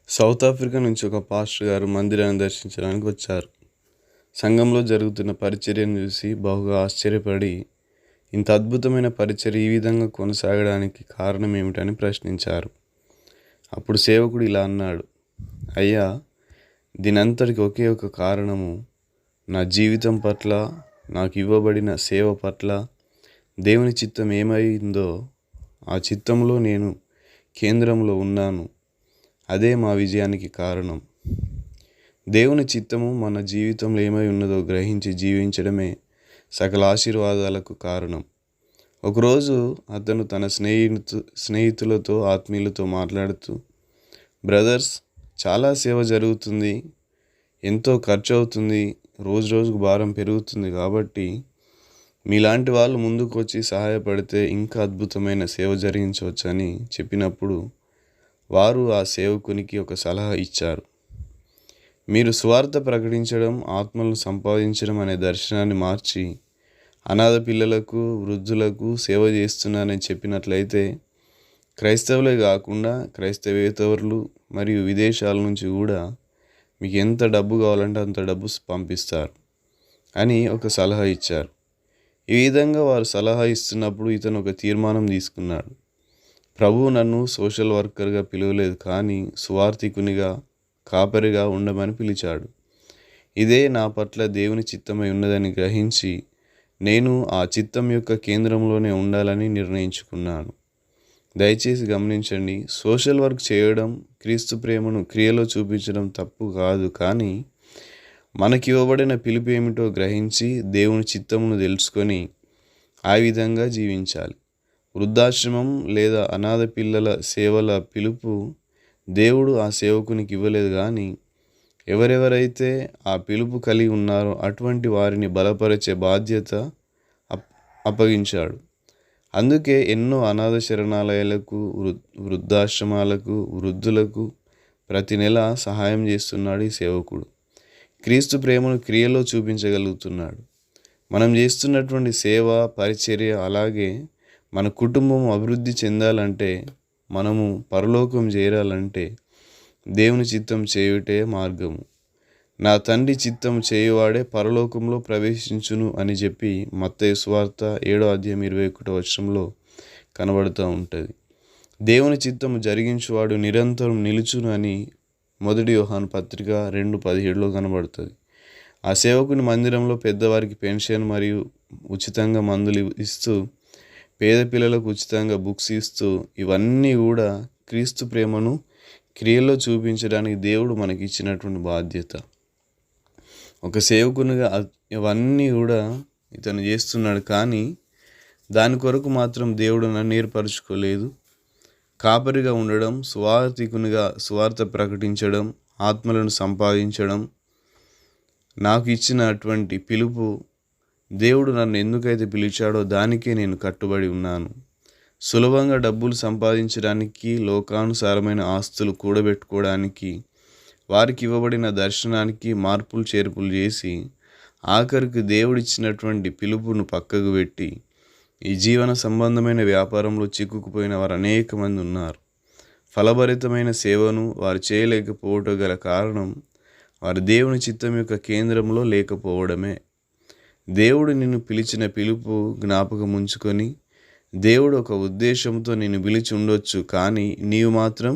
South Africa నుంచి ఒక pastor గారు మందిరాన్ని దర్శించడానికి వచ్చారు. సంఘంలో జరుగుతున్న పరిచర్యను చూసి బహుగా ఆశ్చర్యపడి, ఇంత అద్భుతమైన పరిచర్య ఈ విధంగా కొనసాగడానికి కారణం ఏమిటని ప్రశ్నించారు. అప్పుడు సేవకుడు ఇలా అన్నాడు: అయ్యా, దీనంతటికి ఒకే ఒక కారణము, నా జీవితం పట్ల, నాకు ఇవ్వబడిన సేవ పట్ల దేవుని చిత్తం ఏమైందో ఆ చిత్తంలో నేను కేంద్రంలో ఉన్నాను. అదే మా విజయానికి కారణం. దేవుని చిత్తము మన జీవితంలో ఏమై ఉన్నదో గ్రహించి జీవించడమే సకల ఆశీర్వాదాలకు కారణం. ఒకరోజు అతను తన స్నేహితులతో ఆత్మీయులతో మాట్లాడుతూ, బ్రదర్స్, చాలా సేవ జరుగుతుంది, ఎంతో ఖర్చు అవుతుంది, రోజు రోజుకు భారం పెరుగుతుంది, కాబట్టి మీలాంటి వాళ్ళు ముందుకు వచ్చి సహాయపడితే ఇంకా అద్భుతమైన సేవ జరిగించవచ్చని చెప్పినప్పుడు వారు ఆ సేవకునికి ఒక సలహా ఇచ్చారు. మీరు సువార్త ప్రకటించడం, ఆత్మలను సంపాదించడం అనే దర్శనాన్ని మార్చి అనాథ పిల్లలకు, వృద్ధులకు సేవ చేస్తున్నానని చెప్పినట్లయితే క్రైస్తవులే కాకుండా క్రైస్తవేతరులు మరియు విదేశాల నుంచి కూడా మీకు ఎంత డబ్బు కావాలంటే అంత డబ్బు పంపిస్తారు అని ఒక సలహా ఇచ్చారు. ఈ విధంగా వారు సలహా ఇస్తున్నప్పుడు ఇతను ఒక తీర్మానం తీసుకున్నాడు. ప్రభువు నన్ను సోషల్ వర్కర్గా పిలవలేదు, కానీ సువార్థికునిగా, కాపరిగా ఉండమని పిలిచాడు. ఇదే నా పట్ల దేవుని చిత్తమై ఉన్నదని గ్రహించి నేను ఆ చిత్తం యొక్క కేంద్రంలోనే ఉండాలని నిర్ణయించుకున్నాను. దయచేసి గమనించండి, సోషల్ వర్క్ చేయడం, క్రీస్తు ప్రేమను క్రియలో చూపించడం తప్పు కాదు, కానీ మనకి ఇవ్వబడిన పిలుపు ఏమిటో గ్రహించి దేవుని చిత్తమును తెలుసుకొని ఆ విధంగా జీవించాలి. వృద్ధాశ్రమం లేదా అనాథ పిల్లల సేవల పిలుపు దేవుడు ఆ సేవకునికి ఇవ్వలేదు, కానీ ఎవరెవరైతే ఆ పిలుపు కలిగి ఉన్నారో అటువంటి వారిని బలపరిచే బాధ్యత అప్పగించాడు. అందుకే ఎన్నో అనాథ శరణాలయాలకు, వృద్ధాశ్రమాలకు, వృద్ధులకు ప్రతి నెల సహాయం చేస్తున్నాడు ఈ సేవకుడు. క్రీస్తు ప్రేమను క్రియలో చూపించగలుగుతున్నాడు. మనం చేస్తున్నటువంటి సేవ, పరిచర్య, అలాగే మన కుటుంబం అభివృద్ధి చెందాలంటే, మనము పరలోకం చేరాలంటే దేవుని చిత్తం చేయుటే మార్గము. నా తండ్రి చిత్తం చేయువాడే పరలోకంలో ప్రవేశించును అని చెప్పి మత్తయి సువార్త 7:21 కనబడుతూ ఉంటుంది. దేవుని చిత్తము జరిగించువాడు నిరంతరం నిలుచును అని 1 యోహాను పత్రిక 2:17 కనబడుతుంది. ఆ సేవకుని మందిరంలో పెద్దవారికి పెన్షన్ మరియు ఉచితంగా మందులు ఇస్తూ, పేద పిల్లలకు ఉచితంగా బుక్స్ ఇస్తూ, ఇవన్నీ కూడా క్రీస్తు ప్రేమను క్రియల్లో చూపించడానికి దేవుడు మనకి ఇచ్చినటువంటి బాధ్యత. ఒక సేవకునిగా ఇవన్నీ కూడా ఇతను చేస్తున్నాడు, కానీ దాని కొరకు మాత్రం దేవుడు నన్ను ఏర్పరచుకోలేదు. కాపరిగా ఉండడం, సువార్థికునిగా సువార్త ప్రకటించడం, ఆత్మలను సంపాదించడం నాకు ఇచ్చినటువంటి పిలుపు. దేవుడు నన్ను ఎందుకైతే పిలిచాడో దానికే నేను కట్టుబడి ఉన్నాను. సులభంగా డబ్బులు సంపాదించడానికి, లోకానుసారమైన ఆస్తులు కూడబెట్టుకోవడానికి, వారికి ఇవ్వబడిన దర్శనానికి మార్పులు చేర్పులు చేసి ఆఖరికి దేవుడిచ్చినటువంటి పిలుపును పక్కకు పెట్టి ఈ జీవన సంబంధమైన వ్యాపారంలో చిక్కుకుపోయిన వారు అనేక మంది ఉన్నారు. ఫలభరితమైన సేవను వారు చేయలేకపోవటం గల కారణం వారు దేవుని చిత్తం యొక్క కేంద్రంలో లేకపోవడమే. దేవుడు నిన్ను పిలిచిన పిలుపు జ్ఞాపకం ఉంచుకొని, దేవుడు ఒక ఉద్దేశంతో నిన్ను పిలిచి ఉండొచ్చు, కానీ నీవు మాత్రం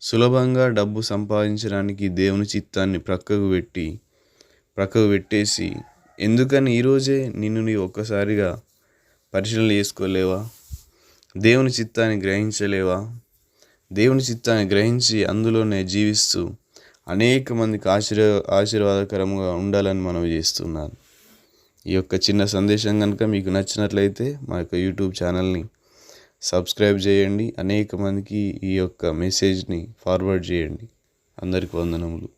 సులభంగా డబ్బు సంపాదించడానికి దేవుని చిత్తాన్ని ప్రక్కకు పెట్టేసి ఎందుకని ఈరోజే నిన్ను నీవు ఒక్కసారిగా పరిశీలన చేసుకోలేవా? దేవుని చిత్తాన్ని గ్రహించలేవా? దేవుని చిత్తాన్ని గ్రహించి అందులోనే జీవిస్తూ అనేక మందికి ఆశీర్వాదకరంగా ఉండాలని మనం చేస్తున్నాను. ఈ యొక్క చిన్న సందేశం కనుక మీకు నచ్చినట్లయితే మా యొక్క యూట్యూబ్ ఛానల్ని సబ్స్క్రైబ్ చేయండి. అనేక మందికి ఈ యొక్క మెసేజ్ని ఫార్వర్డ్ చేయండి. అందరికీ వందనములు.